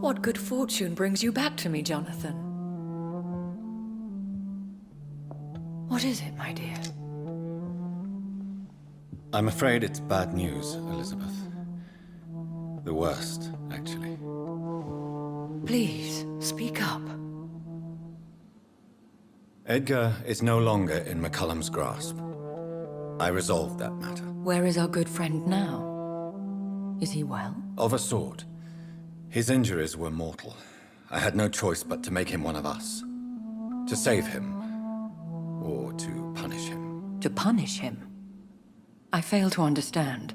What good fortune brings you back to me, Jonathan? What is it, my dear? I'm afraid it's bad news, Elizabeth. The worst, actually. Please, speak up. Edgar is no longer in McCullum's grasp. I resolved that matter. Where is our good friend now? Is he well? Of a sort. His injuries were mortal. I had no choice but to make him one of us. To save him. Or to punish him. To punish him? I fail to understand.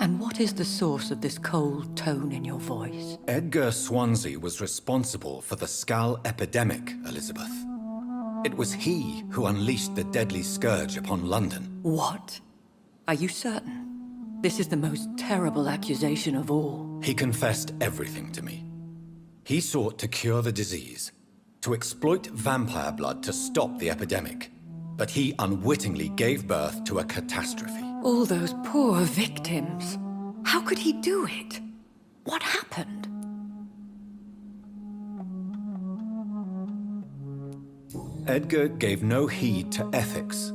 And what is the source of this cold tone in your voice? Edgar Swansea was responsible for the Skal epidemic, Elizabeth. It was he who unleashed the deadly scourge upon London. What? Are you certain? This is the most terrible accusation of all. He confessed everything to me. He sought to cure the disease, to exploit vampire blood to stop the epidemic. But he unwittingly gave birth to a catastrophe. All those poor victims. How could he do it? What happened? Edgar gave no heed to ethics.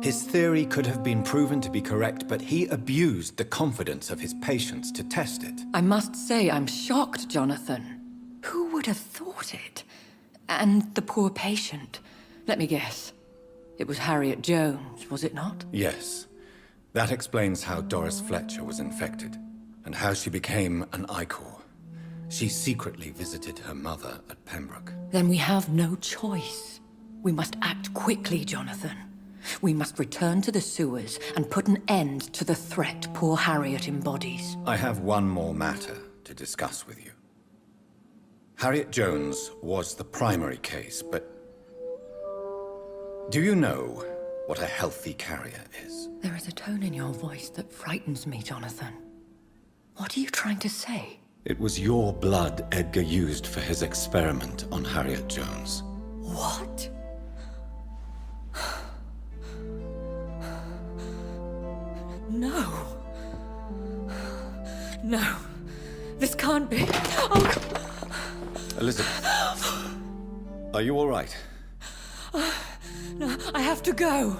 His theory could have been proven to be correct, but he abused the confidence of his patients to test it. I must say I'm shocked, Jonathan. Who would have thought it? And the poor patient. Let me guess. It was Harriet Jones, was it not? Yes. That explains how Doris Fletcher was infected, and how she became an Icor. She secretly visited her mother at Pembroke. Then we have no choice. We must act quickly, Jonathan. We must return to the sewers and put an end to the threat poor Harriet embodies. I have one more matter to discuss with you. Harriet Jones was the primary case, but do you know what a healthy carrier is? There is a tone in your voice that frightens me, Jonathan. What are you trying to say? It was your blood Edgar used for his experiment on Harriet Jones. What? No. No. This can't be. Oh. Elizabeth, are you all right? No, I have to go.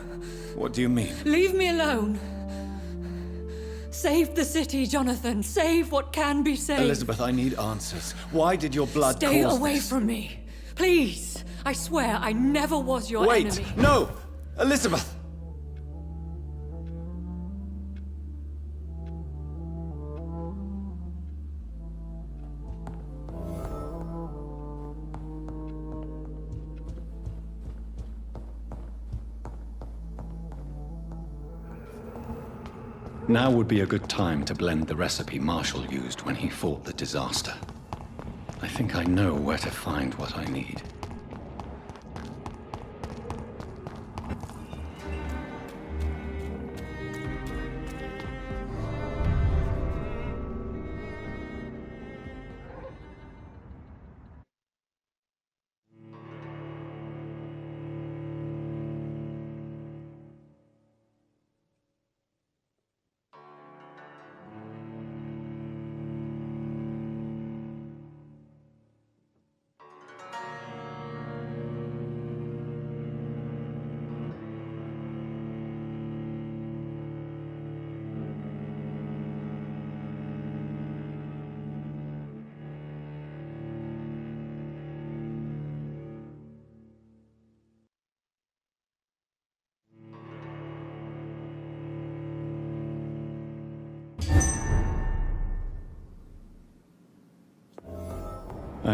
What do you mean? Leave me alone. Save the city, Jonathan. Save what can be saved. Elizabeth, I need answers. Why did your blood Stay cause away this? from me. Please. I swear I never was your enemy. Wait! No! Elizabeth! Now would be a good time to blend the recipe Marshall used when he fought the disaster. I think I know where to find what I need.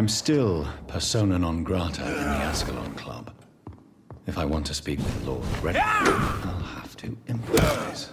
I'm still persona non grata in the Ascalon Club. If I want to speak with Lord Redwood, I'll have to improvise.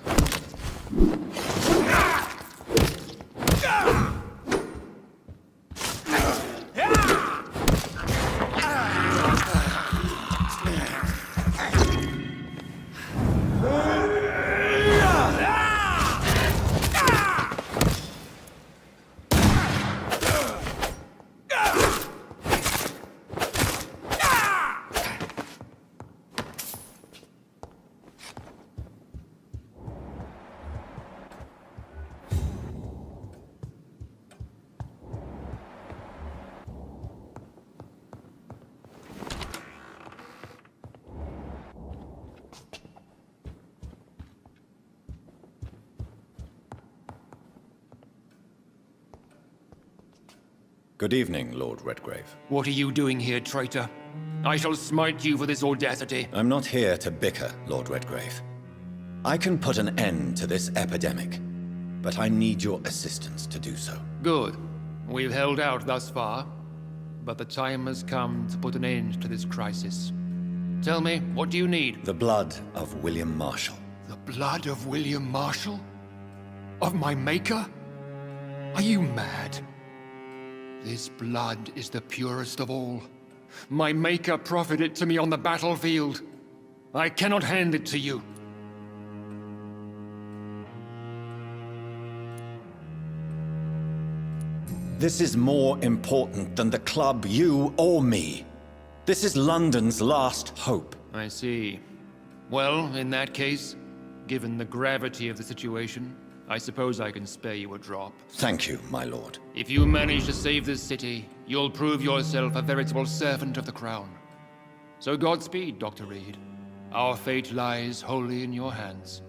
Good evening, Lord Redgrave. What are you doing here, traitor? I shall smite you for this audacity. I'm not here to bicker, Lord Redgrave. I can put an end to this epidemic, but I need your assistance to do so. Good. We've held out thus far, but the time has come to put an end to this crisis. Tell me, what do you need? The blood of William Marshall. The blood of William Marshall? Of my maker? Are you mad? This blood is the purest of all. My maker proffered it to me on the battlefield. I cannot hand it to you. This is more important than the club, you, or me. This is London's last hope. I see. Well, in that case, given the gravity of the situation, I suppose I can spare you a drop. Thank you, my lord. If you manage to save this city, you'll prove yourself a veritable servant of the crown. So Godspeed, Dr. Reed. Our fate lies wholly in your hands.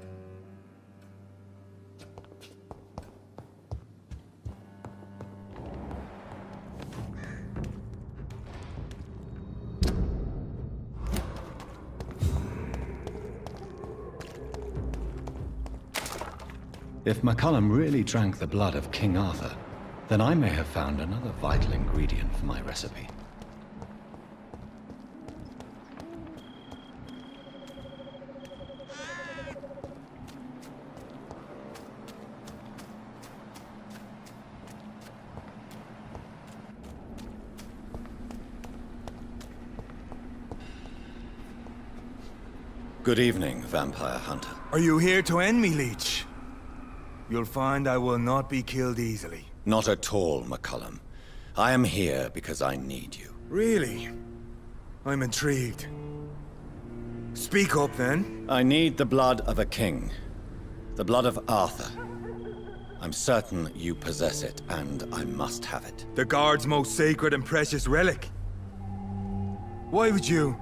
If McCullum really drank the blood of King Arthur, then I may have found another vital ingredient for my recipe. Good evening, Vampire Hunter. Are you here to end me, Leech? You'll find I will not be killed easily. Not at all, McCullum. I am here because I need you. Really? I'm intrigued. Speak up, then. I need the blood of a king. The blood of Arthur. I'm certain you possess it, and I must have it. The Guard's most sacred and precious relic. Why would you?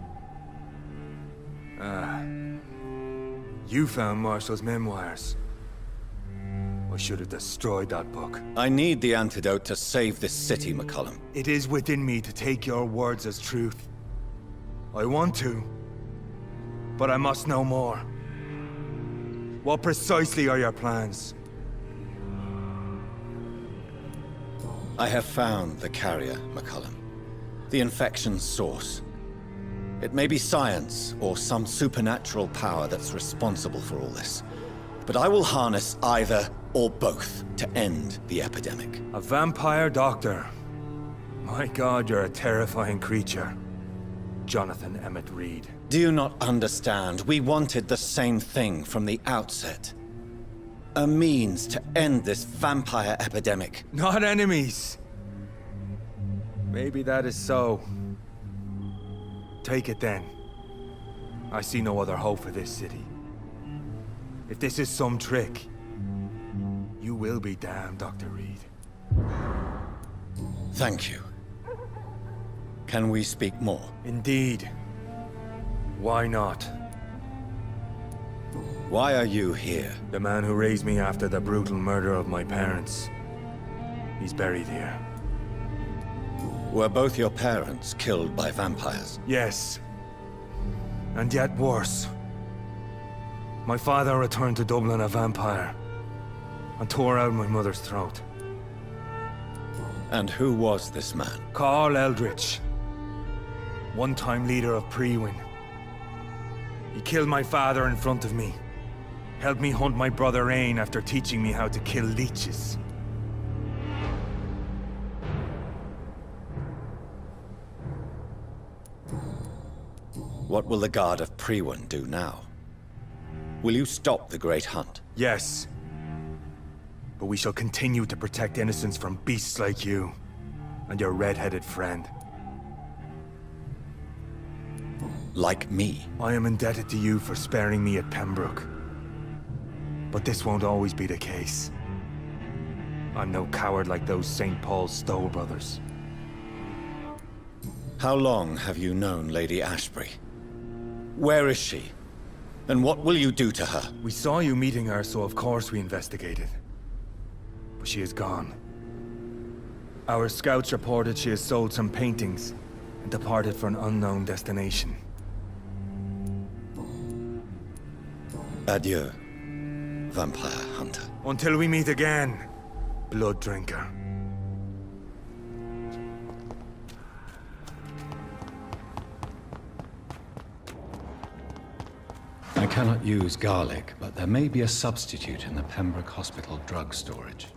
You found Marshall's memoirs. I should have destroyed that book. I need the antidote to save this city, McCullum. It is within me to take your words as truth. I want to, but I must know more. What precisely are your plans? I have found the carrier, McCullum. The infection's source. It may be science, or some supernatural power that's responsible for all this. But I will harness either or both to end the epidemic. A vampire doctor. My God, you're a terrifying creature. Jonathan Emmett Reed. Do you not understand? We wanted the same thing from the outset. A means to end this vampire epidemic. Not enemies. Maybe that is so. Take it then. I see no other hope for this city. If this is some trick, you will be damned, Dr. Reed. Thank you. Can we speak more? Indeed. Why not? Why are you here? The man who raised me after the brutal murder of my parents. He's buried here. Were both your parents killed by vampires? Yes. And yet worse. My father returned to Dublin a vampire, and tore out my mother's throat. And who was this man? Carl Eldritch. One-time leader of Prewin. He killed my father in front of me. Helped me hunt my brother Ain after teaching me how to kill leeches. What will the Guard of Prewin do now? Will you stop the Great Hunt? Yes. But we shall continue to protect innocents from beasts like you, and your red-headed friend. Like me? I am indebted to you for sparing me at Pembroke. But this won't always be the case. I'm no coward like those St. Paul's Stowe brothers. How long have you known Lady Ashbury? Where is she? And what will you do to her? We saw you meeting her, so of course we investigated. But she is gone. Our scouts reported she has sold some paintings and departed for an unknown destination. Adieu, vampire hunter. Until we meet again, blood drinker. I cannot use garlic, but there may be a substitute in the Pembroke Hospital drug storage.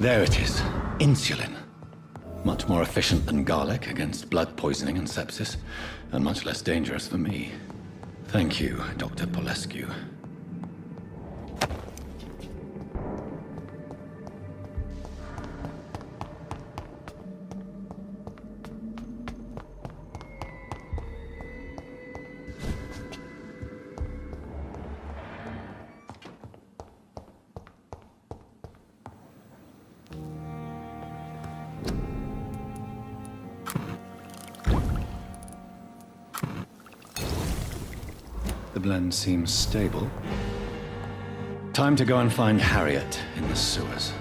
There it is. Insulin. Much more efficient than garlic against blood poisoning and sepsis, and much less dangerous for me. Thank you, Dr. Polescu. The blend seems stable. Time to go and find Harriet in the sewers.